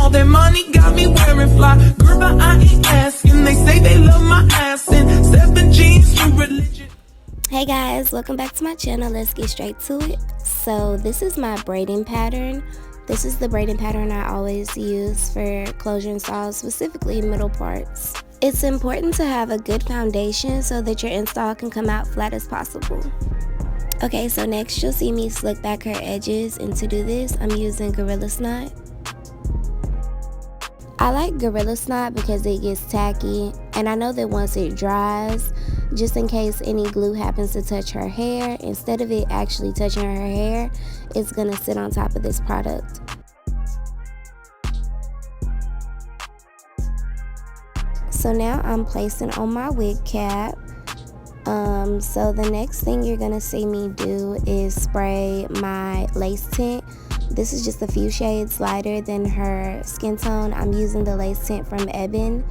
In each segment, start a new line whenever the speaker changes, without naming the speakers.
All that money got me wearing fly. Girl, but I ain't asking. They say they love my ass and 7 jeans, you religion.
Hey guys, welcome back to my channel. Let's get straight to it. So this is my braiding pattern. This is the braiding pattern I always use for closure installs, specifically middle parts. It's important to have a good foundation so that your install can come out flat as possible. Okay, so next you'll see me slick back her edges, and to do this I'm using Gorilla Snot. I like Gorilla Snot because it gets tacky, and I know that once it dries, just in case any glue happens to touch her hair, instead of it actually touching her hair, it's gonna sit on top of this product. So now I'm placing on my wig cap. So the next thing you're gonna see me do is spray my lace tint. This is just a few shades lighter than her skin tone. I'm using the lace tint from Ebin.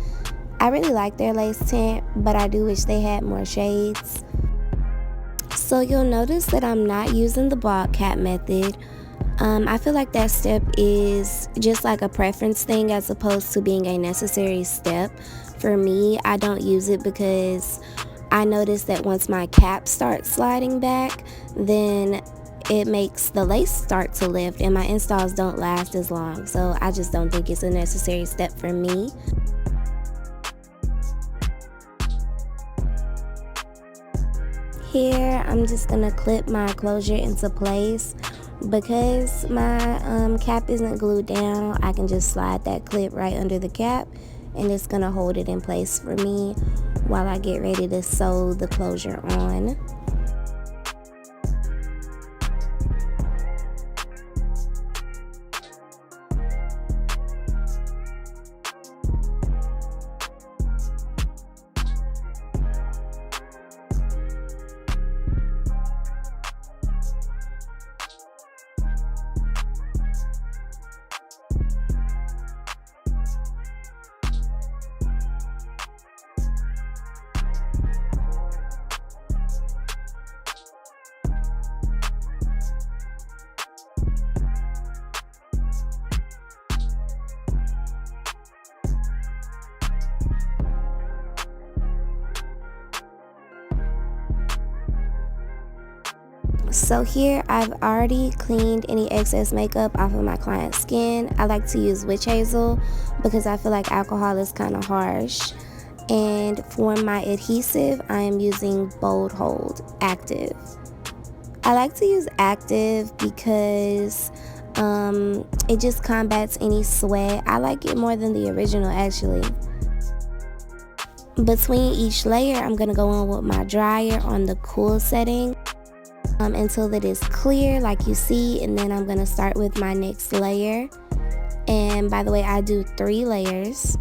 I really like their lace tint, but I do wish they had more shades. So you'll notice that I'm not using the bald cap method. I feel like that step is just like a preference thing as opposed to being a necessary step. For me, I don't use it because I notice that once my cap starts sliding back, then it makes the lace start to lift and my installs don't last as long. So I just don't think it's a necessary step for me. Here I'm just gonna clip my closure into place. Because my cap isn't glued down, I can just slide that clip right under the cap and it's gonna hold it in place for me while I get ready to sew the closure on. So here I've already cleaned any excess makeup off of my client's skin. I like to use witch hazel because I feel like alcohol is kind of harsh. And for my adhesive, I am using Bold Hold Active. I like to use Active because it just combats any sweat. I like it more than the original actually. Between each layer, I'm going to go on with my dryer on the cool setting. Until it is clear like you see, and then I'm gonna start with my next layer. And by the way, I do 3 layers.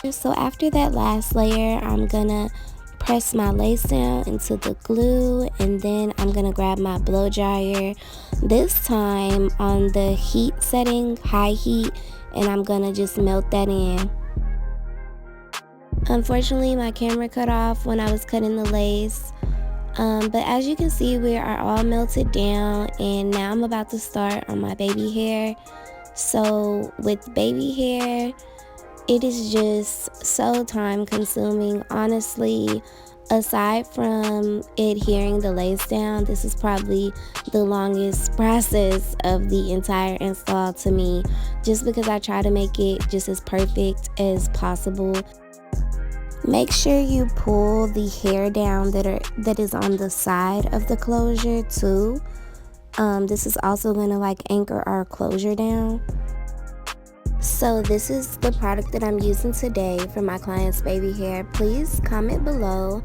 So after that last layer, I'm gonna press my lace down into the glue, and then I'm gonna grab my blow dryer, this time on the heat setting, high heat, and I'm gonna just melt that in. Unfortunately, my camera cut off when I was cutting the lace, but as you can see, we are all melted down, and now I'm about to start on my baby hair. So with baby hair, it is just so time consuming. Honestly, aside from adhering the lace down, this is probably the longest process of the entire install to me, just because I try to make it just as perfect as possible. Make sure you pull the hair down that is on the side of the closure too. This is also going to like anchor our closure down. So this is the product that I'm using today for my client's baby hair. Please comment below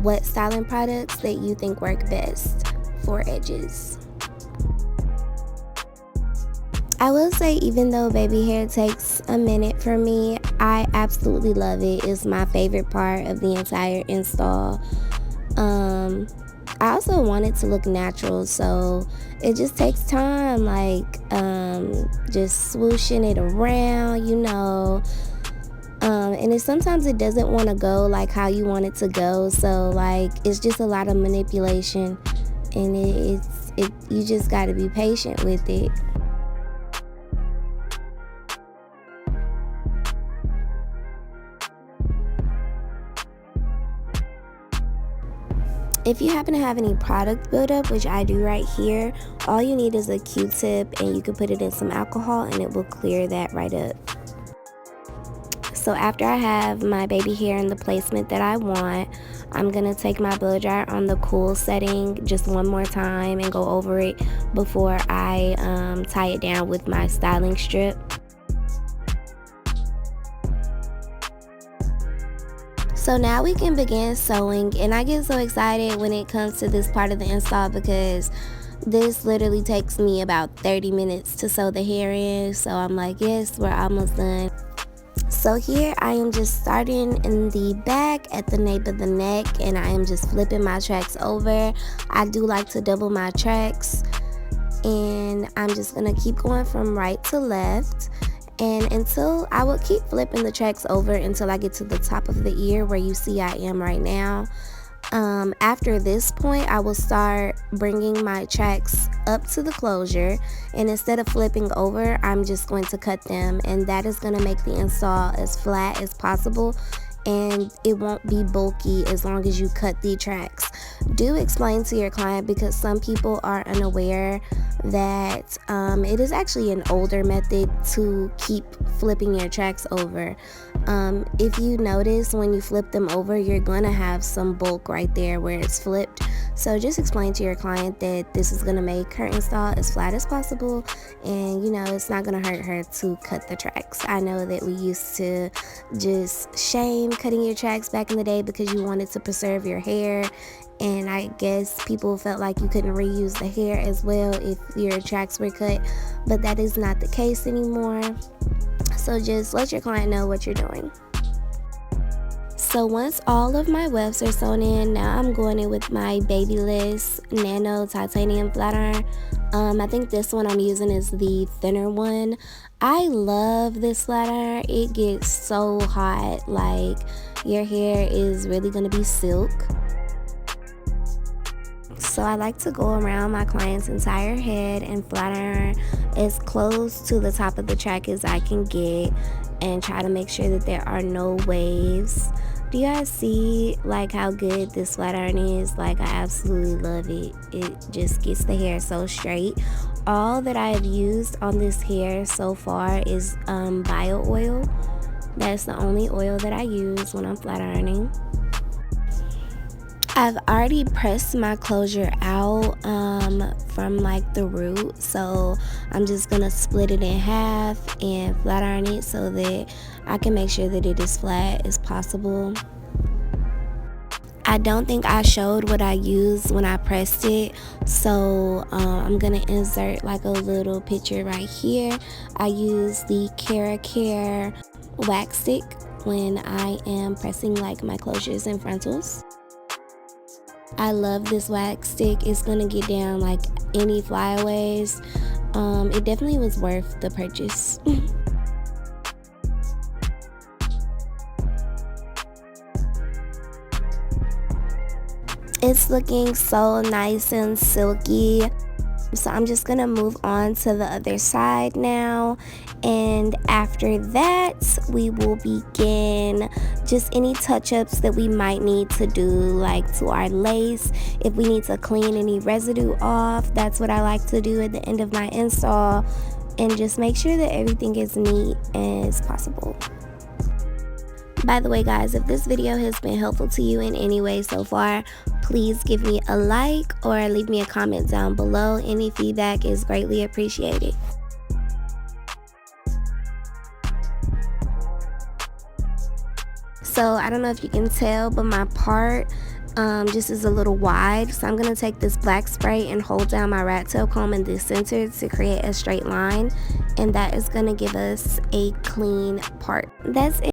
what styling products that you think work best. 4 edges. I will say, even though baby hair takes a minute for me, I absolutely love it. It's my favorite part of the entire install. I also want it to look natural, so it just takes time, like just swooshing it around, you know. And sometimes it doesn't want to go like how you want it to go, so like it's just a lot of manipulation, and you just got to be patient with it. If you happen to have any product buildup, which I do right here, all you need is a Q-tip, and you can put it in some alcohol and it will clear that right up. So after I have my baby hair in the placement that I want, I'm going to take my blow dryer on the cool setting just one more time and go over it before I tie it down with my styling strip. So now we can begin sewing, and I get so excited when it comes to this part of the install because this literally takes me about 30 minutes to sew the hair in. So I'm like, yes, we're almost done. So here I am just starting in the back at the nape of the neck, and I am just flipping my tracks over. I do like to double my tracks, and I'm just gonna keep going from right to left, and until I will keep flipping the tracks over until I get to the top of the ear where you see I am right now. After this point, I will start bringing my tracks up to the closure, and instead of flipping over, I'm just going to cut them, and that is going to make the install as flat as possible, and it won't be bulky as long as you cut the tracks. Do explain to your client, because some people are unaware that it is actually an older method to keep flipping your tracks over. If you notice when you flip them over, you're going to have some bulk right there where it's flipped. So just explain to your client that this is going to make her install as flat as possible, and you know, it's not going to hurt her to cut the tracks. I know that we used to just shame cutting your tracks back in the day because you wanted to preserve your hair, and I guess people felt like you couldn't reuse the hair as well if your tracks were cut, but that is not the case anymore. So just let your client know what you're doing. So once all of my wefts are sewn in, now I'm going in with my Babyless Nano Titanium Flat Iron. I think this one I'm using is the thinner one. I love this flat iron. It gets so hot, like your hair is really going to be silk. So I like to go around my client's entire head and flat iron as close to the top of the track as I can get, and try to make sure that there are no waves. Do you guys see like how good this flat iron is? Like, I absolutely love it. It just gets the hair so straight. All that I have used on this hair so far is bio oil. That's the only oil that I use when I'm flat ironing. I've already pressed my closure out from like the root, so I'm just gonna split it in half and flat iron it so that I can make sure that it is flat as possible. I don't think I showed what I used when I pressed it, so I'm gonna insert like a little picture right here. I use the Care wax stick when I am pressing like my closures and frontals. I love this wax stick. It's gonna get down like any flyaways. It definitely was worth the purchase. It's looking so nice and silky. So I'm just gonna move on to the other side now, and after that we will begin just any touch-ups that we might need to do, like to our lace. If we need to clean any residue off, that's what I like to do at the end of my install, and just make sure that everything is neat as possible. By the way, guys, if this video has been helpful to you in any way so far, please give me a like or leave me a comment down below. Any feedback is greatly appreciated. So I don't know if you can tell, but my part just is a little wide. So I'm going to take this black spray and hold down my rat tail comb in the center to create a straight line, and that is going to give us a clean part. That's it.